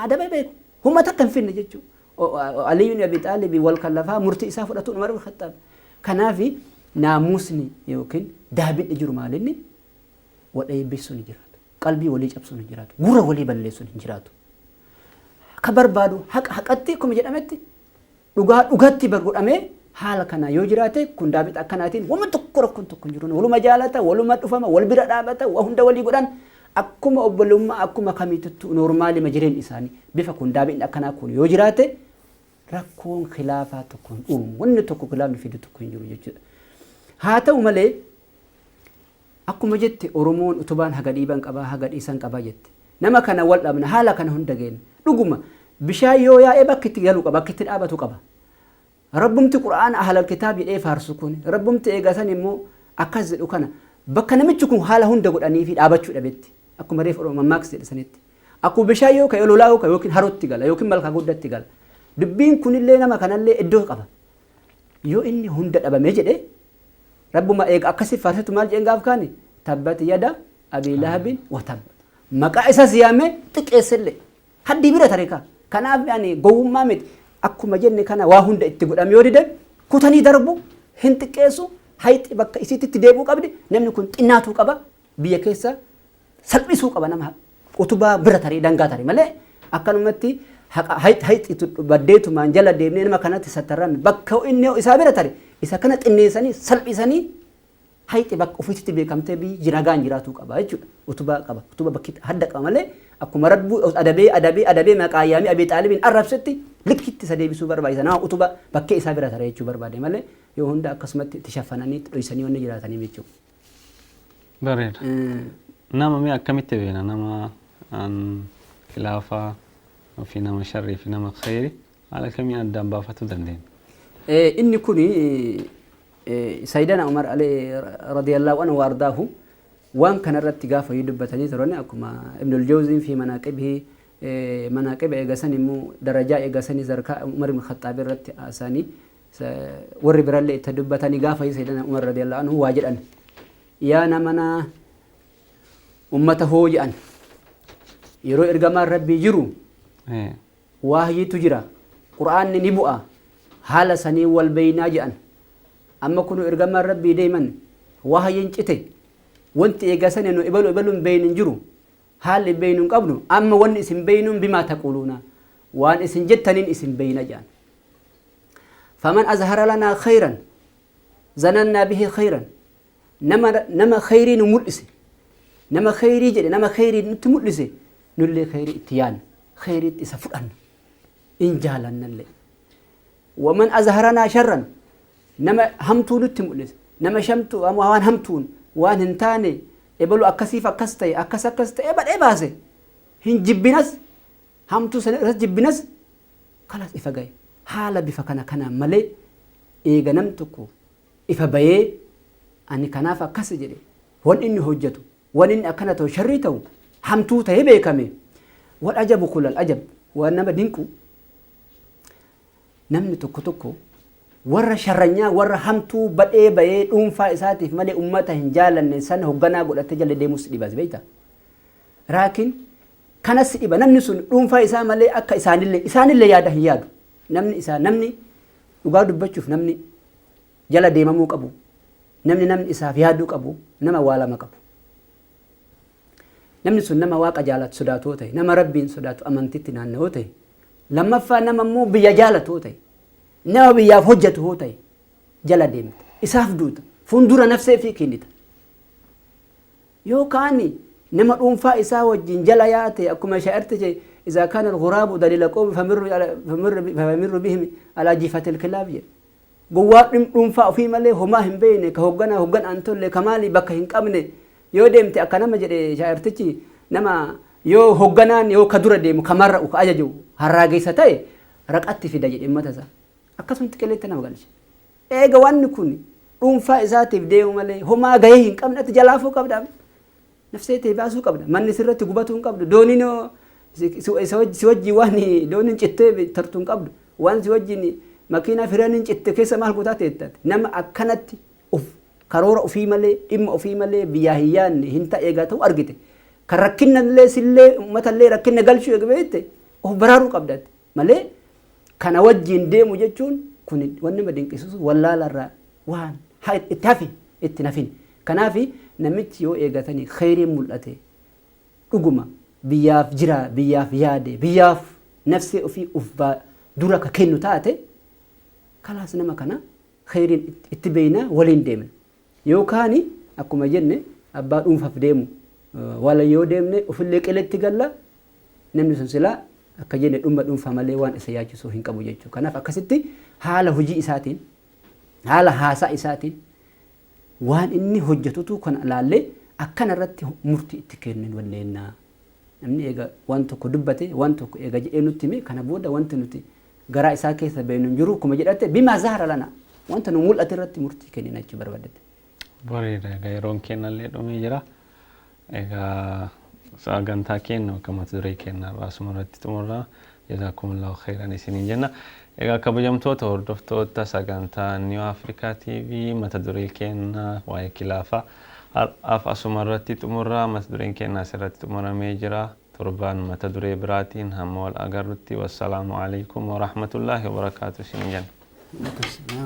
adaba beeku homata akka hin finne jechuudha Ali ibn Abi Talib wal kallafaa murtii isaa fudhatuun Umar ibn Khattab kanaafi naamusni yookiin daabixni jiru maalinni wal eebbisuun ni jiraatu qalbii walii cabsuun hin jiraatu gurra walii balleessuun hin jiraatu ka barbaadu haqatti akkuma jedhametti dhugaatti bargodhamee haala kana yoo jiraate kun daabixa akkanaatiin wama tokko rakkoon tokko hin jiru waluma jaalata waluma dhufama wal bira dhaabata waa hunda walii godhan akkuma obbolummaa akkuma kamiituttu noormaalima jireen isaanii bifa kun daabixni akkanaa kun yoo jiraate rakkoon khilaafaa tokko hin uumu wanni tokko khilaafni fidu tokko hin jiru jechuudha haa ta'u malee akkuma jette Oromoon utubaan haga dhiiban qabaa haga dhiisan qabaa jette nama kana wal dhabna haala kana hunda geena dhuguma bishaan yoo yaa'ee bakki itti galu qaba bakki itti dhaabatu qaba rabbumti qura'aan ahlal kitaab jedhee faarsu kun rabbumti eegasan immoo akkas jedhu kana bakka namichi kun haala hunda godhanii fi dhaabachuu dhabetti akkuma reef Oromoo mammaaks jedhasanitti akkuma bishaan yoo ka'e lolaa yoo ka'e yookiin harootti gala yookiin malkaa guddatti gala dubbiin kunillee nama kanallee iddoo qaba yoo inni hunda dhabamee jedhee rabbuma eega akkasi faarsitu maal jeen gaaf kaani tabbat yada abi lahabin wa tab maqaa isa siyaame xiqqeessille haddi bira tareeka kanaaf yani gowwummaa miti akkuma jenne kana waa hunda itti godhame yoo dide kutanii darbu hin xiqqeessu hayxi bakka isiitti deebuu qabdi namni kun xinnaatuu qaba biyya keessa salphisuu qaba nama utubaa bira taree dangaa taree malee akkanumatti hayxi baddeetumaan jala deemnee nama kanatti sattarrame bakka inni isaa bira taree isa kana xinneessanii salphisanii hayti bakka ofiisitti beekamtee biyyi jiragaan jiraatu qaba jechuudha. Utubaa bakki hadda qaba malee akkuma rabbu adabee maqaayaami Abi Xaalibiin arrabsetti likkitti isa deebisuu barbaachisa. Nama utubaa bakkee isaa bira tara jechuu barbaade malee yoo hunda akkasumatti itti shaffananii dhoysanii wanni jiraatanii jechuudha. Bareeda. Nama mee akkamitti beena nama khilaafaa fi nama sharrii fi nama khayri haala kamiin addaan baafachuu dandeenya? Inni kuni Sayyidina Umar radiyallahu anhu waardaahu waan kanarratti gaafa dubbatanii turan akkuma Ibn al-Jawziin fi manaaqiba eegasan immoo darajaa eegasanii zarkaa Umar ibn Khattaab irratti haasanii warri birallee itti dubbatanii gaafa Sayyidina Umar radiyallahu anhu waa jedhan yaa namana ummata hoo jedhan yeroo ergamaan rabbii jiru wahyiitu jira qur'aanni ni bu'a haala sanii wal beeynaa jedhan amma kunu ergamaan rabbii deeman wahyiin cite wanti eegasanii nu ibaluun beeynin jiru haalli beeynuun qabnu amma wanni isin beeynuun bimaa taquluuna waan isin jettaniin isin beeyna jedhan faman azhara lanaa khayran zanannaa bihi khayran nama khayrii nu mul'ise nama khayrii jedhe nama khayrii nutti mul'ise nullee khayrii itti yaadna khayriitti isa fudhanna in jaalannallee waman azharanaa sharran nama hamtuu nutti mul'ise nama shamtuu waan hamtuun waan hin taane ebalu akkasiif akkas ta'e badhee baase hin jibbinas hamtuu sana irratti jibbinas kalas ifa gahe haala bifa kanaan malee eega nam tokko ifa bayee ani kanaaf akkas jedhe wan inni hojjetu wan inni akkana ta'u sharrii ta'u hamtuu ta'ee beekame wal ajabu kulal ajab waan nama dinqu namni tokko warra sharranyaa warra hamtuu badhee bayee dhuunfaa isaatiif malee ummata hin jaalanne sana hogganaa godhattee jala deemus dhibas beekta raakin kanas dhiba namni sun dhuunfaa isaa malee akka isaanillee yaada hin yaadu namni dhugaa dubbachuuf namni jala deemamuu qabu namni isaaf yaaduu qabu nama waa lama qabu namni sun nama waaqa jaalatu sodaatoo ta'e nama rabbiin sodaatu amantitti naanna'oo ta'e lammaffaa nama immoo biyya jaalatoo ta'e nama biyyaaf hojjetu hoo ta'e jala deemta isaaf duuta fuuldura nafsee fi kennita yookaan nama dhuunfaa isaa wajjin jala yaate akkuma shaa'irti je إذا كان الغراب دليل قوم فمر بهم على جيفة الكلاب قوات نفا في ملء هما هم بينه كهوجنا أنتم لكمالي بكهن كمنه يودم تأكلم مجرى شاعرتي نما يو هوجنا يو كدور ديم كمرة وكأججو هراجي ستاي ركعت في دجاج إما تزا أكثر تكلت أنا مقالش جوان نكوني نفا إذا تبدأ ملء هما جايين كمنه تجلافو كبدا نفسي تباسو كبدا من نسرت تجوبتهم كبدا دونينو siwajji waan doonin cittee tartuun qabdu waan siwajjin makiinaa firaanin citte keessa maal gootaa teettaati nama akkanatti karoora ofii malee dhimma ofii malee biyyaa hin yaanne hin ta'eegaa ta'u argite kan rakkinnallee sillee uummatallee rakkinna galchuu eegbeette of baraaruu qabdaatti malee kana wajjin deemu jechuun kun waan nama dinqisiisu wallaalarraa waan itti nafin kanaafi namichi yoo eegatanii khayriin mul'ate dhuguma biyyaaf jira biyyaaf yaade biyyaaf nafsi ofii ufba dura ka kennu taate kalaas nama kana khayriin itti beeyna waliin deemna yookaan akkuma jenne abbaa dhuunfaaf deemu wala yoo deemne ofillee qeletti galla namni sun silaa akka jenne dhumma dhuunfaa malee waan isa yaachisuu hin qabu jechuudha kanaaf akkasitti haala hojii isaatiin haala haasaa isaatiin waan inni hojjetutu kan laallee akkana irratti murtii itti kennin walleennaa namni eega waan tokko dubbate waan tokko eega jedhee nutti hime kana booda wanti nuti garaa isaa keessa beeknu hin jiru kuma jedhatte bimaa zahara lana wanta nu mul'ate irratti murtii kennina jechuu barbaadate. Bareeda egaa yeroon kennallee dhumee jira egaa sagantaa kennu akka mata duree kennaa baasuma irratti xumurraa jazaakumullahu khairan isiniin jenna egaa kabajamtoota hordoftoota sagantaa New Africa TV mata duree kennaa waa'ee khilaafaa asuma irratti xumurraa mata dureen kennaa asirratti xumuramee jira torbaan mata duree biraatiin hamma wal agarrutti wassalaamu alaikum wa rahmatullahi wa barakaatuh isiniin jenna.